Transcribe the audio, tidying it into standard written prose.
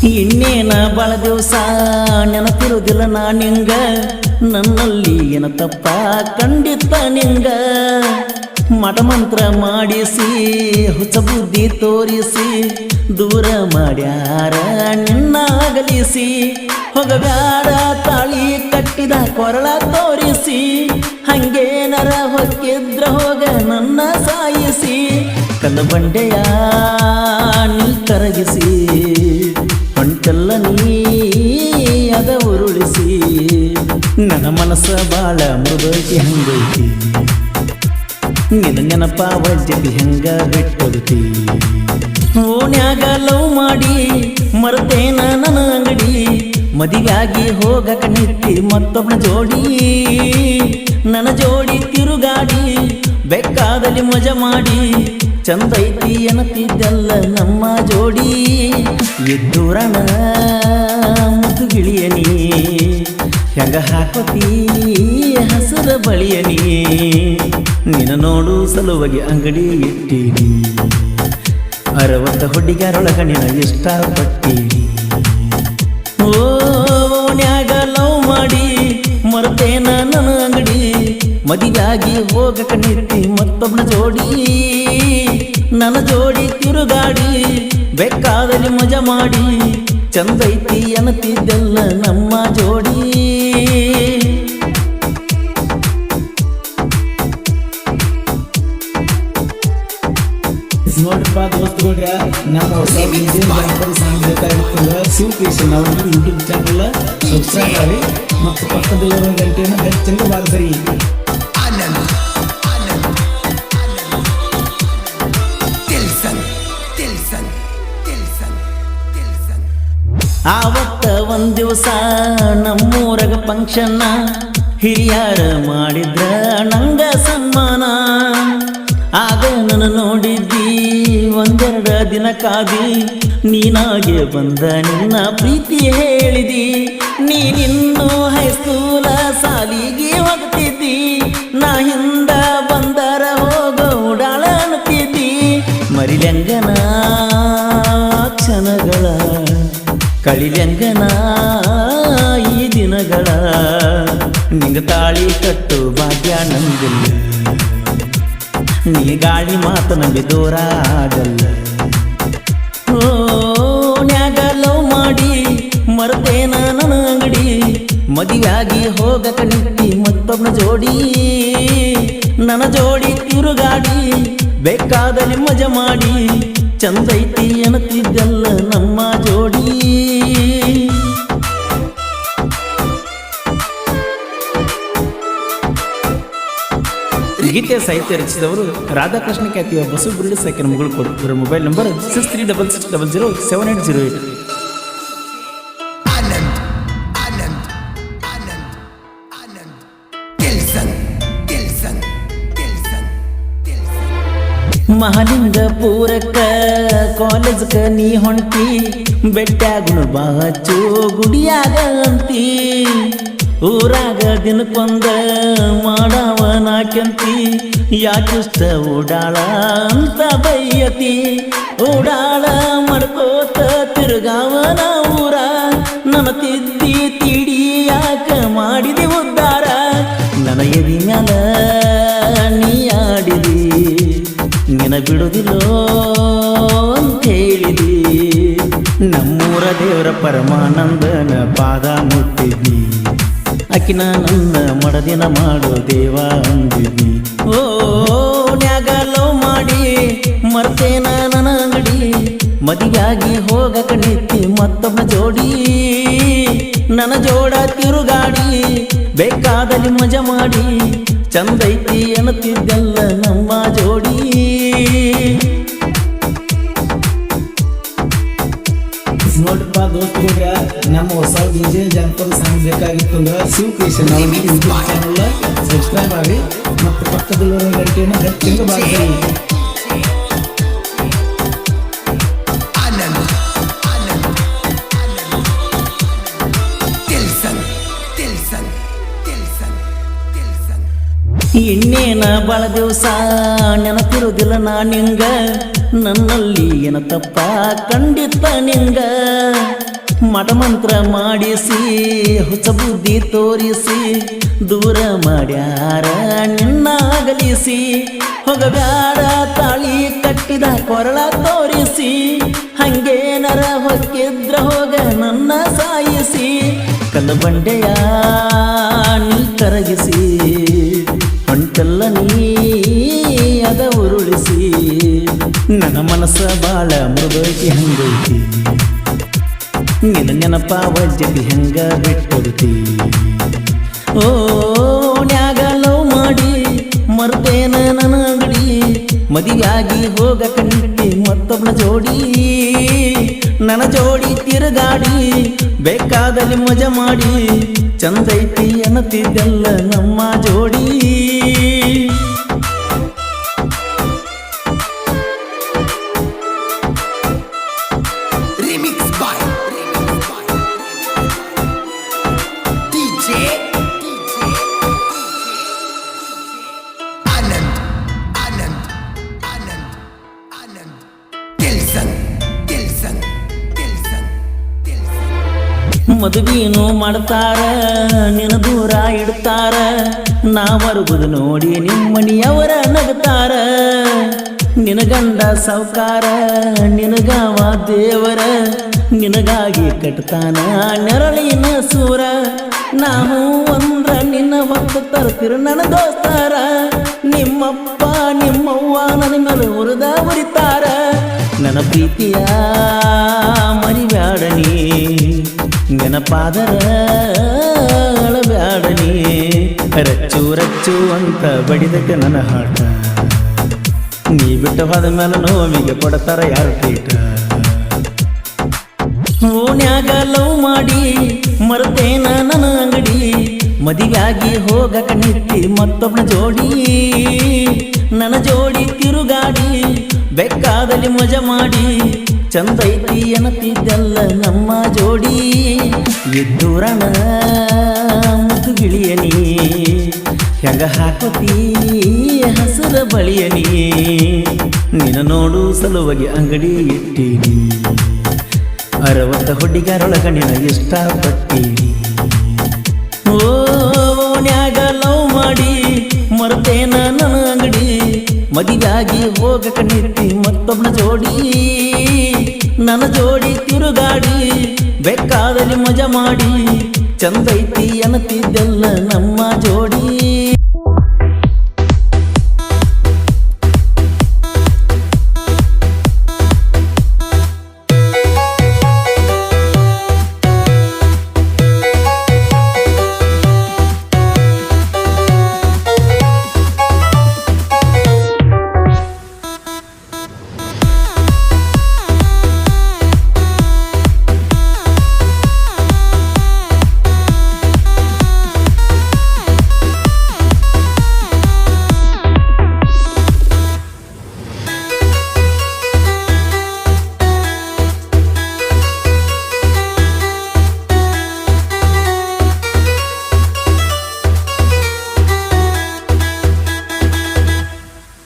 ಇನ್ನೇನ ಬಾಳ ದಿವಸ ನೆನಪಿರುವುದಿಲ್ಲ ನಾ ನಿಂಗ, ನನ್ನಲ್ಲಿ ಏನ ತಪ್ಪ ಖಂಡಿತ ನಿಂಗ. ಮಠಮಂತ್ರ ಮಾಡಿಸಿ ಹುಚ್ಚ ಬುದ್ಧಿ ತೋರಿಸಿ ದೂರ ಮಾಡ್ಯಾರ ನಿನ್ನ ಅಗಲಿಸಿ. ಹೋಗಬ್ಯಾಡ ತಾಳಿ ಕಟ್ಟಿದ ಕೊರಳ ತೋರಿಸಿ, ಹಂಗೇನರ ಹೊಕ್ಕಿದ್ರ ಹೋಗ ನನ್ನ ಸಾಯಿಸಿ. ಕಲ್ಲ ಬಂಡೆಯ ನೀ ಕರಗಿಸಿ ಹೊಂಟೆಲ್ಲ ನೀ ಅದ ಉರುಳಿಸಿ. ನನ್ನ ಮನಸ್ಸ ಬಾಳ ಮೃದೈತಿ ಹಂಗೈತಿ, ನಿನ್ನ ನೆನಪ ವಜ್ಜತಿ ಹೆಂಗ ಬಿಟ್ಟೊಡ್ತಿ. ಓಣ್ಯಾಗ ಲವ್ ಮಾಡಿ ಮರ್ತೇನ ನನ್ನ ಅಂಗಡಿ, ಮದಿಗಾಗಿ ಹೋಗಕ ನಿತ್ತಿ ಮತ್ತೊಬ್ಬನ ಜೋಡಿ. ನನ್ನ ಜೋಡಿ ತಿರುಗಾಡಿ ಬೇಕಾದಲ್ಲಿ ಮಜಾ ಮಾಡಿ, ಚಂದೈತಿ ಎನ್ನತಿದ್ದೆಲ್ಲ ನಮ್ಮ ಜೋಡಿ. ಎದ್ದೂರಣ ಮುದುಗಿಳಿಯನಿ ಹೆಂಗ ಹಾಕೋತಿ ಹಸರ ಬಳಿಯನಿ. ನಿನ್ನ ನೋಡು ಸಲುವಾಗಿ ಅಂಗಡಿ ಇಟ್ಟೀನಿ, 60 ಹುಡುಗರೊಳಗ ನಿನ್ನ ಇಷ್ಟಪಟ್ಟೀನಿ. ಓನ್ಯಾಗ ಲವ್ ಮಾಡಿ ಮರ್ತೇನ ನನ್ನ ಅಂಗಡಿ, ಮದಿಗಾಗಿ ಹೋಗಕ ನಿತ್ತಿ ಮತ್ತೊಬ್ಬನ ಜೋಡಿ. ನನ್ನ ಜೋಡಿ ತಿರುಗಾಡಿ ಬೇಕಾದಲ್ಲಿ ಮಜಾ ಮಾಡಿ, ಚಂದೈತಿ ಅನ್ನತಿದ್ದೆಲ್ಲ ನಮ್ಮ ಜೋಡಿ. ನೋಡ್ರಪ್ಪ ದೋಸ್ತುಗಳ್ರ, ನಮ್ಮ ಹೊಸ ಸಾಂಗ್ ಬೇಕಾಗಿರ್ತದ ಶಿವಕೃಷ್ಣ ಅವ್ರ ಯೂಟ್ಯೂಬ್ ಚಾನಲ್ ಸಬ್ಸ್ಕ್ರೈಬ್ ಮಾಡಿ ಮತ್ತು ಪಕ್ಕದಲ್ಲಿರೋ ಗಂಟೆಯನ್ನು ಹೆಚ್ಚಂಗ ಬಾರಿಸ್ರಿ. ಆವತ್ತ ಒಂದ್ ದಿವಸ ನಮ್ಮೂರಗ ಫಂಕ್ಷನ್ನ, ಹಿರಿಯರ ಮಾಡಿದ್ರ ನಂಗ ಸನ್ಮಾನ. ಆಗ ನನ್ನ ನೋಡಿದ್ದಿ ಒಂದೆರಡ ದಿನ ಕಾದಿ, ನೀನಾಗೆ ಬಂದ ನಿನ್ನ ಪ್ರೀತಿ ಹೇಳಿದಿ. ನೀನಿನ್ನೂ ಹೈಸ್ಕೂಲ ಸಾಲಿಗೆ ಹೋಗ್ತಿದ್ದಿ, ನಾ ಹಿಂದ ಬಂದರ ಹೋಗೋ ಉಡಾಳ ಅನ್ನುತ್ತಿದ್ದಿ. ಮರಿಲೆಂಗನ ಕ್ಷಣಗಳ ಕಳಿಲೆಂಗನ ಈ ದಿನಗಳ, ನಿಂಗ ತಾಳಿ ಕಟ್ಟು ಭಾಗ್ಯ ನಂದಿಲ್ಲ, ನೀ ಗಾಳಿ ಮಾತು ನಂಬಿ ದೂರ ಆಗಲ್ಲ. ಓನ್ಯಾಗ ಲವ್ ಮಾಡಿ ಮರ್ತೇನ ನನ್ನ ಅಂಗಡಿ, ಮದುವೆಯಾಗಿ ಹೋಗಕ ನಿತ್ತಿ ಮತ್ತೊಬ್ಬನ ಜೋಡಿ. ನನ್ನ ಜೋಡಿ ತಿರುಗಾಡಿ ಬೇಕಾದಲ್ಲಿ ಮಜಾ ಮಾಡಿ, ಚಂದೈತಿ ಅನ್ನತಿದ್ದೆಲ್ಲ ನಮ್ಮ ಜೋಡಿ. ಗೀತೆಯ ಸಾಹಿತ್ಯ ರಚಿಸಿದವರು ರಾಧಾಕೃಷ್ಣ ಖ್ಯಾತಿಯ ಬಸು ಬಿರುಡು ಸಾಕಿನ ಮಗಳು ಕೊಡು. ಇವರ ಮೊಬೈಲ್ ನಂಬರ್ 6366007808. ಮಹಾಲಿಂಗಪುರಕ್ಕ ಕಾಲೇಜ್ಕ ನೀ ಹೊಂಟಿ, ಬೆಟ್ಟಾಗುಣ ಬಾಚು ಗುಡಿಯಾಗ ಅಂತಿ. ಊರಾಗ ದಿನಕ್ಕೊಂದ ಮಾಡವನ ಕೆಂತಿ, ಯಾಕಿಷ್ಟ ಓಡಾಳ ಅಂತ ಬೈಯತಿ. ಓಡಾಳ ಮಾಡ್ಕೋತ ತಿರುಗಾವನ ಊರ, ನನ್ನ ತಿದ್ದಿ ತಿಡಿ ಯಾಕ ಮಾಡಿದಿ ಉದ್ಧಾರ. ನನ್ನ ಎದಿ ಮ್ಯಾಲ ನೀ ಆಡಿದಿ, ನಿನ ಬಿಡುದಿಲ್ಲೋ ಅಂತೇಳಿದಿ. ನಮ್ಮೂರ ದೇವರ ಪರಮಾನಂದನ ಪಾದ ಮುಟ್ಟಿದ್ದಿ, ಅಕಿನ ನನ್ನ ಮಡದಿನ ಮಾಡೋ ದೇವ ಅಂದಿದ್ದಿ. ಓನ್ಯಾಗ ಲವ್ ಮಾಡಿ ಮರ್ತೇನ ನನ್ನ ಅಂಗಡಿ, ಮದಿಗಾಗಿ ಹೋಗಕ ನಿತ್ತಿ ಮತ್ತೊಬ್ಬನ ಜೋಡಿ. ನನ್ನ ಜೋಡ ತಿರುಗಾಡಿ ಬೇಕಾದಲ್ಲಿ ಮಜಾ ಮಾಡಿ, ಚಂದೈತಿ ಅನ್ನತಿದ್ದೆಲ್ಲ ನಮ್ಮ ಜೋಡಿ. ನೋಡ್ರಪ್ಪ ದೋಸ್ತುಗಳ್ರ, ನಮ್ಮ ಹೊಸ ಡಿಜೆ ಜಾನಪದ ಸಾಂಗ್ ಬೇಕಾಗಿತ್ತು ಅಂದ್ರೆ ಶಿವಕೃಷ್ಣ ಅವ್ರ ಯೂಟ್ಯೂಬ್ ಚಾನಲ್ ಸಬ್ಸ್ಕ್ರೈಬ್ ಮಾಡಿ ಮತ್ತು ಪಕ್ಕದಲ್ಲಿರೋ ಗಂಟೆಯನ್ನು ಹೆಚ್ಚಂಗ ಬಾರಿಸ್ರಿ. ಇನ್ನೇನ ಬಾಳ ದಿವಸ ನೆನಪಿರುವುದಿಲ್ಲ ನಾ ನಿಂಗ, ನನ್ನಲ್ಲಿ ಏನ ತಪ್ಪ ಖಂಡಿತ ನಿಂಗ. ಮಠ ಮಂತ್ರ ಮಾಡಿಸಿ ಹೊಸ ಬುದ್ಧಿ ತೋರಿಸಿ ದೂರ ಮಾಡ್ಯಾರ ನಿನ್ನ ಅಗಲಿಸಿ ಹೋಗಬ್ಯಾಡ ತಾಳಿ ಕಟ್ಟಿದ ಕೊರಳ ತೋರಿಸಿ ಹಂಗೇನರ ಹೊಕ್ಕಿದ್ರ ಹೋಗ ನನ್ನ ಸಾಯಿಸಿ ಕಲ್ಲಬಂಡೆಯ ನೀ ಕರಗಿಸಿ ಹೊಂಟೆಲ್ಲ ನೀ ಅದ ಉರುಳಿಸಿ ನನ್ನ ಮನಸ್ಸ ಬಾಳ ಮೃದೈತಿ ಹಂಗೈತಿ ನಿನ್ನ ನೆನಪ ವಜ್ಜತಿ ಹೆಂಗ ಬಿಟ್ಟಿರ್ತಿ ಓ ನ್ಯಾಗ ಲವ್ ಮಾಡಿ ಮರ್ತೇನ ನನ್ನ ಅಂಗಡಿ ಮದುವೆಯಾಗಿ ಹೋಗಕ ನಿಟ್ಟಿ ಮತ್ತೊಬ್ಬನ ಜೋಡಿ ನನ್ನ ಜೋಡಿ ತಿರುಗಾಡಿ ಬೇಕಾದಲ್ಲಿ ಮಜಾ ಮಾಡಿ ಚಂದೈತಿ ಅನ್ನತಿದ್ದೆಲ್ಲ ನಮ್ಮ ಜೋಡಿ ಮದುವೆನೂ ಮಾಡ್ತಾರ ನಿನ್ನ ದೂರ ಇಡ್ತಾರ ನಾ ಬರುವುದು ನೋಡಿ ನಿಮ್ಮನಿಯವರ ನಗತಾರ ನಿನ ಗಂಡ ಸಾವ್ಕಾರ ನಿನಗಾವ ದೇವರ ನಿನಗಾಗಿ ಕಟ್ತಾನ ನೆರಳಿನ ಸೂರ ನಾವು ಅಂದ್ರ ನಿನ್ನ ಹೊತ್ತು ತರ್ತಿರ ನನ್ನ ದೋಸ್ತಾರ ನಿಮ್ಮಪ್ಪ ನಿಮ್ಮವ್ವ ನನ್ನ ಮೇಲೆ ಉರಿದ ಉರಿತಾರ ನನ್ನ ಪ್ರೀತಿಯ ಮರಿಬ್ಯಾಡನಿ ನೆನಪಾದರ ಅಳಬ್ಯಾಡನಿ ರಚ್ಚು ರಚ್ಚು ಅಂತ ಬಡಿದಕ್ಕೆ ನನ್ನ ಹಾಟ ನೀ ಬಿಟ್ಟು ಹೋದ ಮೇಲೆ ನೋವಿಗೆ ಕೊಡ್ತಾರ ಯಾರು ಪೀಠ ಓಣ್ಯಾಗ ಲವ್ ಮಾಡಿ ಮರ್ತೇನ ನನ್ನ ಅಂಗಡಿ ಮದುವೆಯಾಗಿ ಹೋಗಕ ನಿತ್ತಿ ಮತ್ತೊಬ್ಬನ ಜೋಡಿ ನನ್ನ ಜೋಡಿ ತಿರುಗಾಡಿ ಬೇಕಾದಲ್ಲಿ ಮಜಾ ಮಾಡಿ ಚಂದೈತಿ ಅನ್ನತಿದ್ದೆಲ್ಲ ನಮ್ಮ ಜೋಡಿ ಎದ್ದೂರಣ ಮುದ್ದು ಗಿಳಿಯನಿ ಹೆಂಗ ಹಾಕೋತಿ ಹಸಿರ ಬಳಿಯನಿ ನಿನ್ನ ನೋಡು ಸಲುವಾಗಿ ಅಂಗಡಿ ಇಟ್ಟೀನಿ 60 ಹುಡುಗರೊಳಗ ನಿನ ಇಷ್ಟಪಟ್ಟೀನಿ ಓಣ್ಯಾಗ ಲವ್ ಮಾಡಿ ಮರ್ತೇನ ನನ್ನ ಅಂಗಡಿ ಮದುವೆಯಾಗಿ ಹೋಗಕ ನಿತ್ತಿ ಮತ್ತೊಬ್ಬನ ಜೋಡಿ ನನ್ನ ಜೋಡಿ ತಿರುಗಾಡಿ ಬೇಕಾದಲ್ಲಿ ಮಜಾ ಮಾಡಿ ಚಂದೈತಿ ಅನ್ನತಿದ್ದೆಲ್ಲ ನಮ್ಮ